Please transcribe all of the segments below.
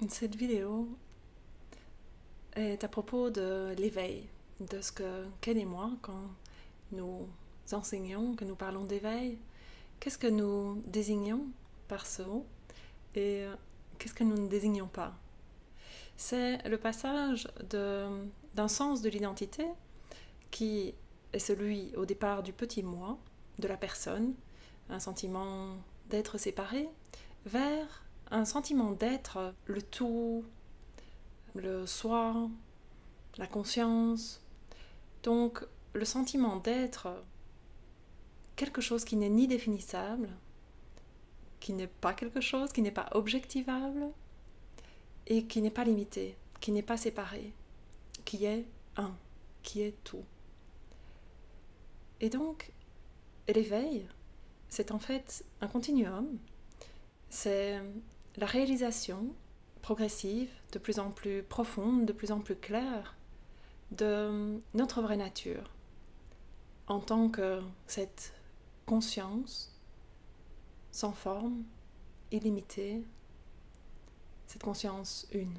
Cette vidéo est à propos de l'éveil, de ce que Ken et moi, quand nous enseignons, que nous parlons d'éveil, qu'est-ce que nous désignons par ce mot et qu'est-ce que nous ne désignons pas. C'est le passage d'un sens de l'identité qui est celui au départ du petit moi, de la personne, un sentiment d'être séparé, vers un sentiment d'être le tout, le soi, la conscience. Donc le sentiment d'être quelque chose qui n'est ni définissable, qui n'est pas quelque chose, qui n'est pas objectivable et qui n'est pas limité, qui n'est pas séparé, qui est un, qui est tout. Et donc l'éveil, c'est en fait un continuum, c'est la réalisation progressive, de plus en plus profonde, de plus en plus claire de notre vraie nature, en tant que cette conscience sans forme, illimitée, cette conscience une.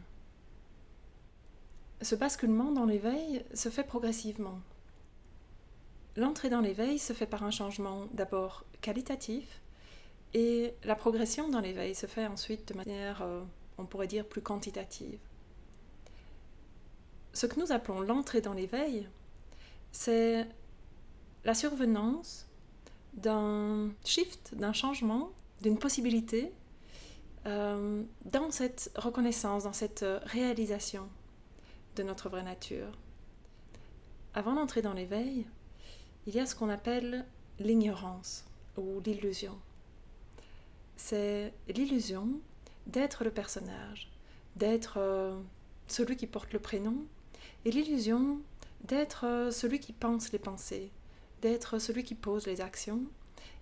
Ce basculement dans l'éveil se fait progressivement. L'entrée dans l'éveil se fait par un changement d'abord qualitatif, et la progression dans l'éveil se fait ensuite de manière, on pourrait dire, plus quantitative. Ce que nous appelons l'entrée dans l'éveil, c'est la survenance d'un shift, d'un changement, d'une possibilité dans cette reconnaissance, dans cette réalisation de notre vraie nature. Avant l'entrée dans l'éveil, il y a ce qu'on appelle l'ignorance ou l'illusion. C'est l'illusion d'être le personnage, d'être celui qui porte le prénom, et l'illusion d'être celui qui pense les pensées, d'être celui qui pose les actions,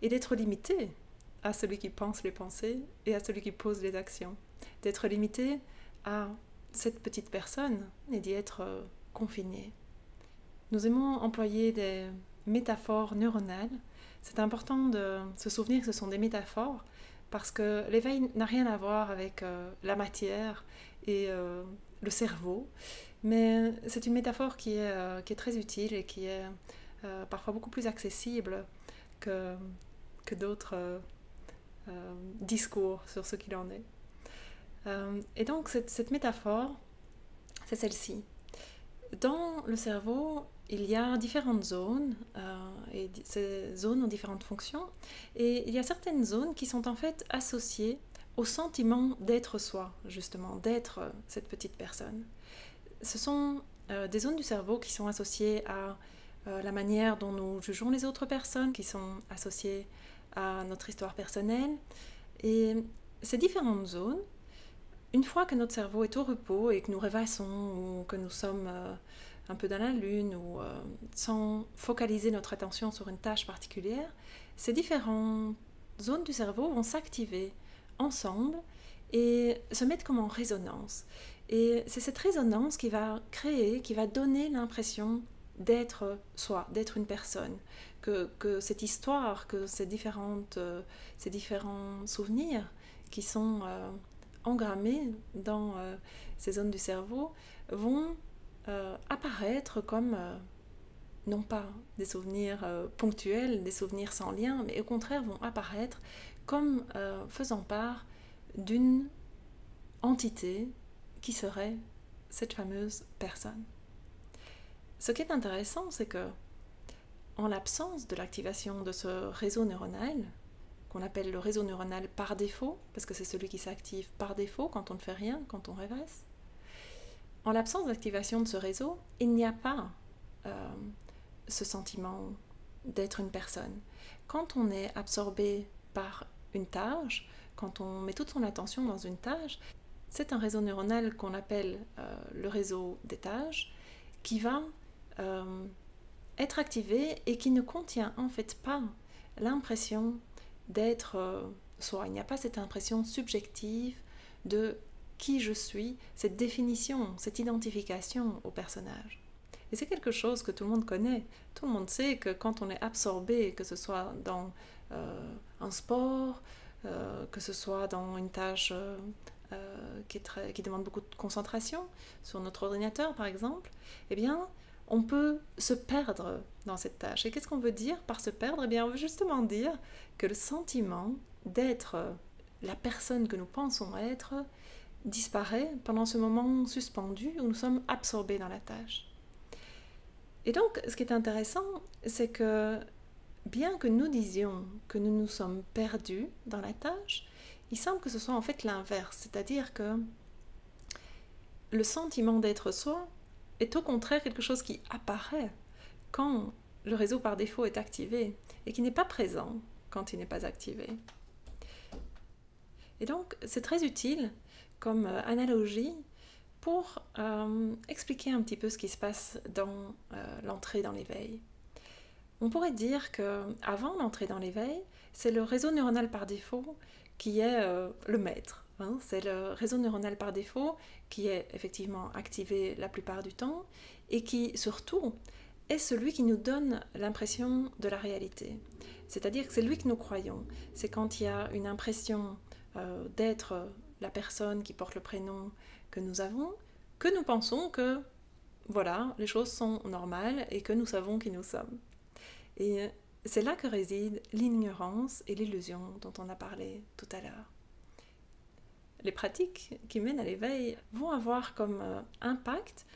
et d'être limité à celui qui pense les pensées et à celui qui pose les actions, d'être limité à cette petite personne et d'y être confiné. Nous aimons employer des métaphores neuronales. C'est important de se souvenir que ce sont des métaphores parce que l'éveil n'a rien à voir avec la matière et le cerveau, mais c'est une métaphore qui est très utile et qui est parfois beaucoup plus accessible que d'autres discours sur ce qu'il en est. Et donc cette métaphore, c'est celle-ci. Dans le cerveau, il y a différentes zones, et ces zones ont différentes fonctions, et il y a certaines zones qui sont en fait associées au sentiment d'être soi, justement, d'être cette petite personne. Ce sont des zones du cerveau qui sont associées à la manière dont nous jugeons les autres personnes, qui sont associées à notre histoire personnelle. Et ces différentes zones, une fois que notre cerveau est au repos et que nous rêvassons ou que nous sommes un peu dans la lune ou sans focaliser notre attention sur une tâche particulière, ces différentes zones du cerveau vont s'activer ensemble et se mettre comme en résonance. Et c'est cette résonance qui va créer, qui va donner l'impression d'être soi, d'être une personne, que cette histoire, que ces différents souvenirs qui sont engrammés dans ces zones du cerveau vont apparaître comme non pas des souvenirs ponctuels, des souvenirs sans lien, mais au contraire vont apparaître comme faisant part d'une entité qui serait cette fameuse personne. Ce qui est intéressant, c'est que en l'absence de l'activation de ce réseau neuronal, qu'on appelle le réseau neuronal par défaut, parce que c'est celui qui s'active par défaut quand on ne fait rien, quand on rêvasse, en l'absence d'activation de ce réseau, il n'y a pas ce sentiment d'être une personne. Quand on est absorbé par une tâche, quand on met toute son attention dans une tâche, c'est un réseau neuronal qu'on appelle le réseau des tâches qui va être activé et qui ne contient en fait pas l'impression d'être soi. Il n'y a pas cette impression subjective de qui je suis, cette définition, cette identification au personnage. Et c'est quelque chose que tout le monde connaît. Tout le monde sait que quand on est absorbé, que ce soit dans un sport, que ce soit dans une tâche qui demande beaucoup de concentration, sur notre ordinateur par exemple, eh bien, on peut se perdre dans cette tâche. Et qu'est-ce qu'on veut dire par se perdre? Eh bien, on veut justement dire que le sentiment d'être la personne que nous pensons être disparaît pendant ce moment suspendu où nous sommes absorbés dans la tâche. Et donc, ce qui est intéressant, c'est que bien que nous disions que nous nous sommes perdus dans la tâche, il semble que ce soit en fait l'inverse, c'est-à-dire que le sentiment d'être soi est au contraire quelque chose qui apparaît quand le réseau par défaut est activé et qui n'est pas présent quand il n'est pas activé. Et donc, c'est très utile comme analogie pour expliquer un petit peu ce qui se passe dans l'entrée dans l'éveil. On pourrait dire qu'avant l'entrée dans l'éveil, c'est le réseau neuronal par défaut qui est le maître. C'est le réseau neuronal par défaut qui est effectivement activé la plupart du temps et qui, surtout, est celui qui nous donne l'impression de la réalité. C'est-à-dire que c'est lui que nous croyons. C'est quand il y a une impression d'être la personne qui porte le prénom que nous avons, que nous pensons que, voilà, les choses sont normales et que nous savons qui nous sommes. Et c'est là que réside l'ignorance et l'illusion dont on a parlé tout à l'heure. Les pratiques qui mènent à l'éveil vont avoir comme impact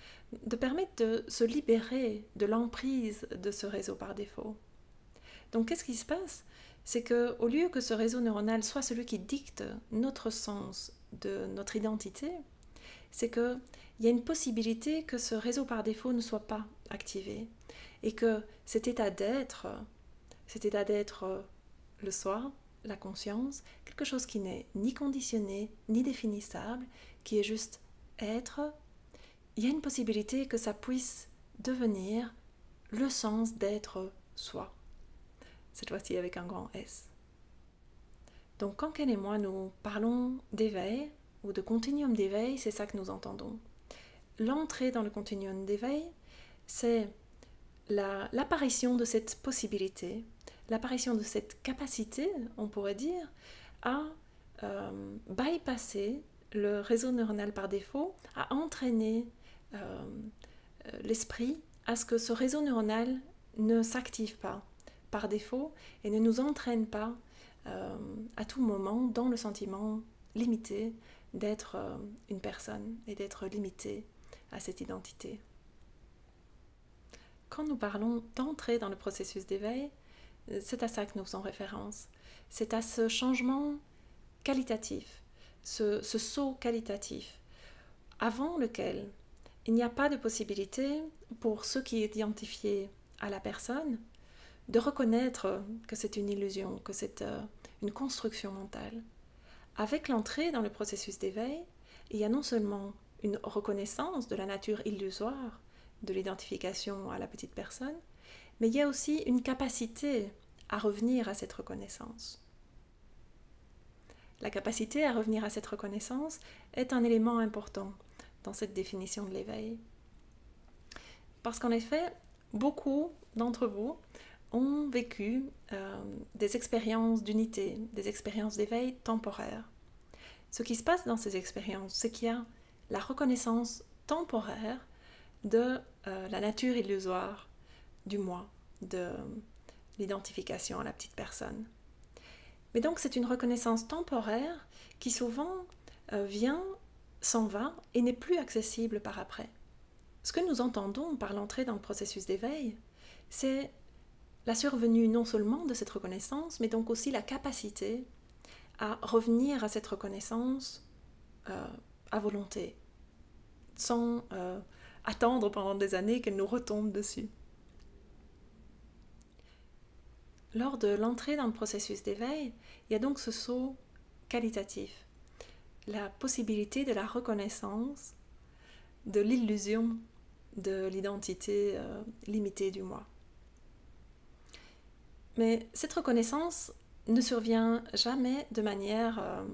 de permettre de se libérer de l'emprise de ce réseau par défaut. Donc qu'est-ce qui se passe? C'est qu'au lieu que ce réseau neuronal soit celui qui dicte notre sens de notre identité, c'est qu'il y a une possibilité que ce réseau par défaut ne soit pas activé et que cet état d'être le soi, la conscience, quelque chose qui n'est ni conditionné, ni définissable, qui est juste être, il y a une possibilité que ça puisse devenir le sens d'être soi. Cette fois-ci avec un grand S. Donc quand Ken et moi nous parlons d'éveil ou de continuum d'éveil, c'est ça que nous entendons. L'entrée dans le continuum d'éveil, c'est l'apparition de cette possibilité, l'apparition de cette capacité, on pourrait dire, à bypasser le réseau neuronal par défaut, à entraîner l'esprit à ce que ce réseau neuronal ne s'active pas par défaut et ne nous entraîne pas à tout moment dans le sentiment limité d'être une personne et d'être limité à cette identité. Quand nous parlons d'entrer dans le processus d'éveil, c'est à ça que nous faisons référence. C'est à ce changement qualitatif, ce saut qualitatif, avant lequel il n'y a pas de possibilité pour ceux qui identifient à la personne de reconnaître que c'est une illusion, que c'est une construction mentale. Avec l'entrée dans le processus d'éveil, il y a non seulement une reconnaissance de la nature illusoire de l'identification à la petite personne, mais il y a aussi une capacité à revenir à cette reconnaissance. La capacité à revenir à cette reconnaissance est un élément important dans cette définition de l'éveil. Parce qu'en effet, beaucoup d'entre vous ont vécu des expériences d'unité, des expériences d'éveil temporaires. Ce qui se passe dans ces expériences, c'est qu'il y a la reconnaissance temporaire de la nature illusoire du moi, de l'identification à la petite personne. Mais donc c'est une reconnaissance temporaire qui souvent vient, s'en va et n'est plus accessible par après. Ce que nous entendons par l'entrée dans le processus d'éveil, c'est la survenue non seulement de cette reconnaissance, mais donc aussi la capacité à revenir à cette reconnaissance à volonté, sans attendre pendant des années qu'elle nous retombe dessus. Lors de l'entrée dans le processus d'éveil, il y a donc ce saut qualitatif, la possibilité de la reconnaissance de l'illusion de l'identité limitée du moi. Mais cette reconnaissance ne survient jamais de manière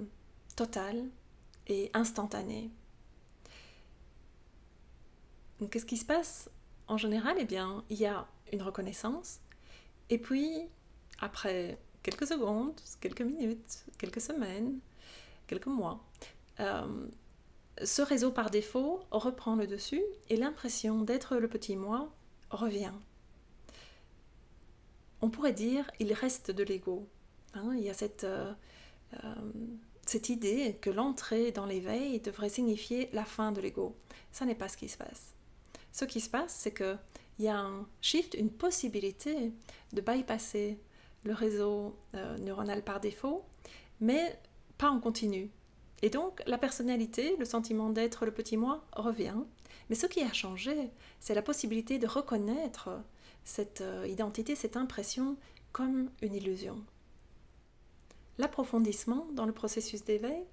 totale et instantanée. Donc, qu'est-ce qui se passe en général? Eh bien, il y a une reconnaissance, et puis, après quelques secondes, quelques minutes, quelques semaines, quelques mois, ce réseau par défaut reprend le dessus et l'impression d'être le petit moi revient. On pourrait dire il reste de l'ego. Il y a cette idée que l'entrée dans l'éveil devrait signifier la fin de l'ego. Ça n'est pas ce qui se passe. Ce qui se passe, c'est qu'il y a un shift, une possibilité de bypasser le réseau neuronal par défaut, mais pas en continu. Et donc, la personnalité, le sentiment d'être le petit moi revient. Mais ce qui a changé, c'est la possibilité de reconnaître cette identité, cette impression comme une illusion. L'approfondissement dans le processus d'éveil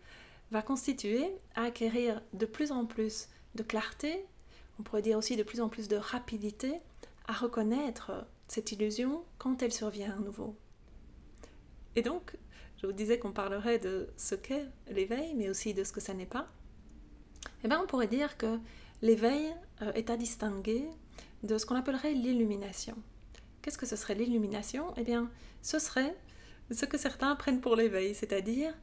va constituer à acquérir de plus en plus de clarté, on pourrait dire aussi de plus en plus de rapidité, à reconnaître cette illusion quand elle survient à nouveau. Et donc, je vous disais qu'on parlerait de ce qu'est l'éveil, mais aussi de ce que ça n'est pas. Eh bien, on pourrait dire que l'éveil est à distinguer de ce qu'on appellerait l'illumination. Qu'est-ce que ce serait l'illumination ? Eh bien, ce serait ce que certains prennent pour l'éveil, c'est-à-dire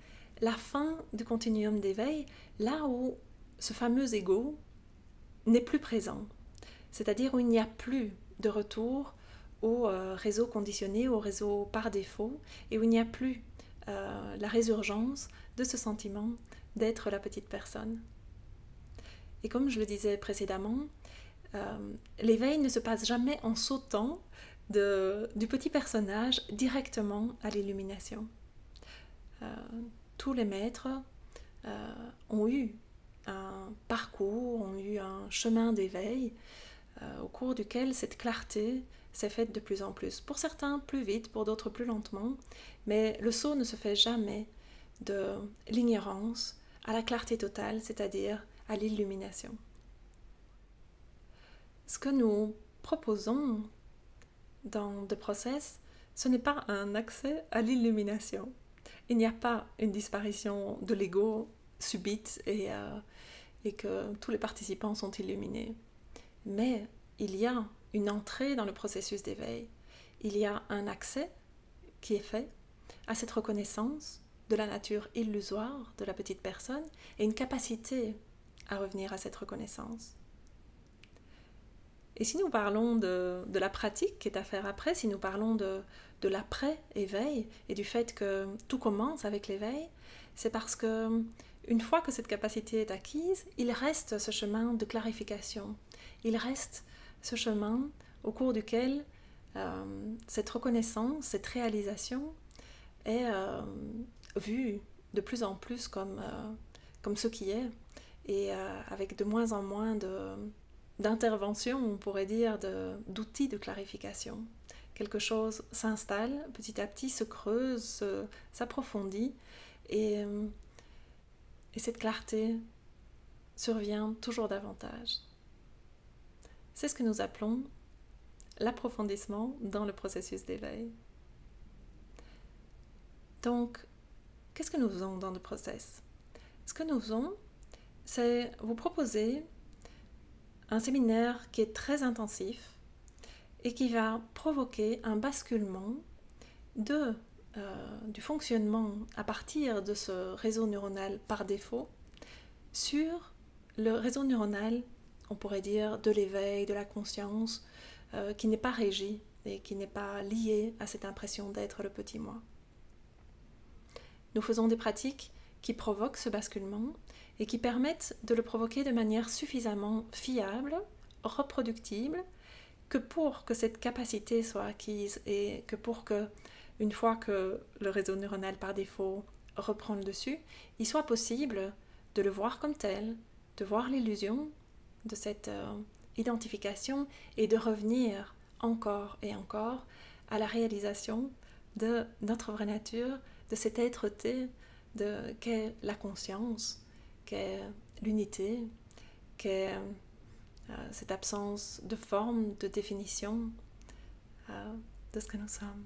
la fin du continuum d'éveil, là où ce fameux ego n'est plus présent, c'est-à-dire où il n'y a plus de retour au réseau conditionné, au réseau par défaut, et où il n'y a plus la résurgence de ce sentiment d'être la petite personne. Et comme je le disais précédemment, l'éveil ne se passe jamais en sautant du petit personnage directement à l'illumination. Tous les maîtres ont eu un parcours, ont eu un chemin d'éveil au cours duquel cette clarté s'est faite de plus en plus. Pour certains plus vite, pour d'autres plus lentement, mais le saut ne se fait jamais de l'ignorance à la clarté totale, c'est-à-dire à l'illumination. Ce que nous proposons dans The Process, ce n'est pas un accès à l'illumination. Il n'y a pas une disparition de l'ego subite et que tous les participants sont illuminés. Mais il y a une entrée dans le processus d'éveil. Il y a un accès qui est fait à cette reconnaissance de la nature illusoire de la petite personne et une capacité à revenir à cette reconnaissance. Et si nous parlons de la pratique qui est à faire après, si nous parlons de l'après-éveil et du fait que tout commence avec l'éveil, c'est parce que une fois que cette capacité est acquise, il reste ce chemin de clarification. Il reste ce chemin au cours duquel cette reconnaissance, cette réalisation est vue de plus en plus comme ce qui est, et avec de moins en moins d'intervention, on pourrait dire, d'outils de clarification. Quelque chose s'installe, petit à petit se creuse, s'approfondit, et cette clarté survient toujours davantage. C'est ce que nous appelons l'approfondissement dans le processus d'éveil. Donc, qu'est-ce que nous faisons dans le process ? Ce que nous faisons, c'est vous proposer un séminaire qui est très intensif et qui va provoquer un basculement du fonctionnement à partir de ce réseau neuronal par défaut sur le réseau neuronal, on pourrait dire, de l'éveil, de la conscience, qui n'est pas régi et qui n'est pas lié à cette impression d'être le petit moi. Nous faisons des pratiques qui provoquent ce basculement et qui permettent de le provoquer de manière suffisamment fiable, reproductible, que pour que cette capacité soit acquise et que pour que, une fois que le réseau neuronal par défaut reprend le dessus, il soit possible de le voir comme tel, de voir l'illusion de cette identification et de revenir encore et encore à la réalisation de notre vraie nature, de cette être-té qu'est la conscience, qu'est l'unité, qu'est cette absence de forme, de définition de ce que nous sommes.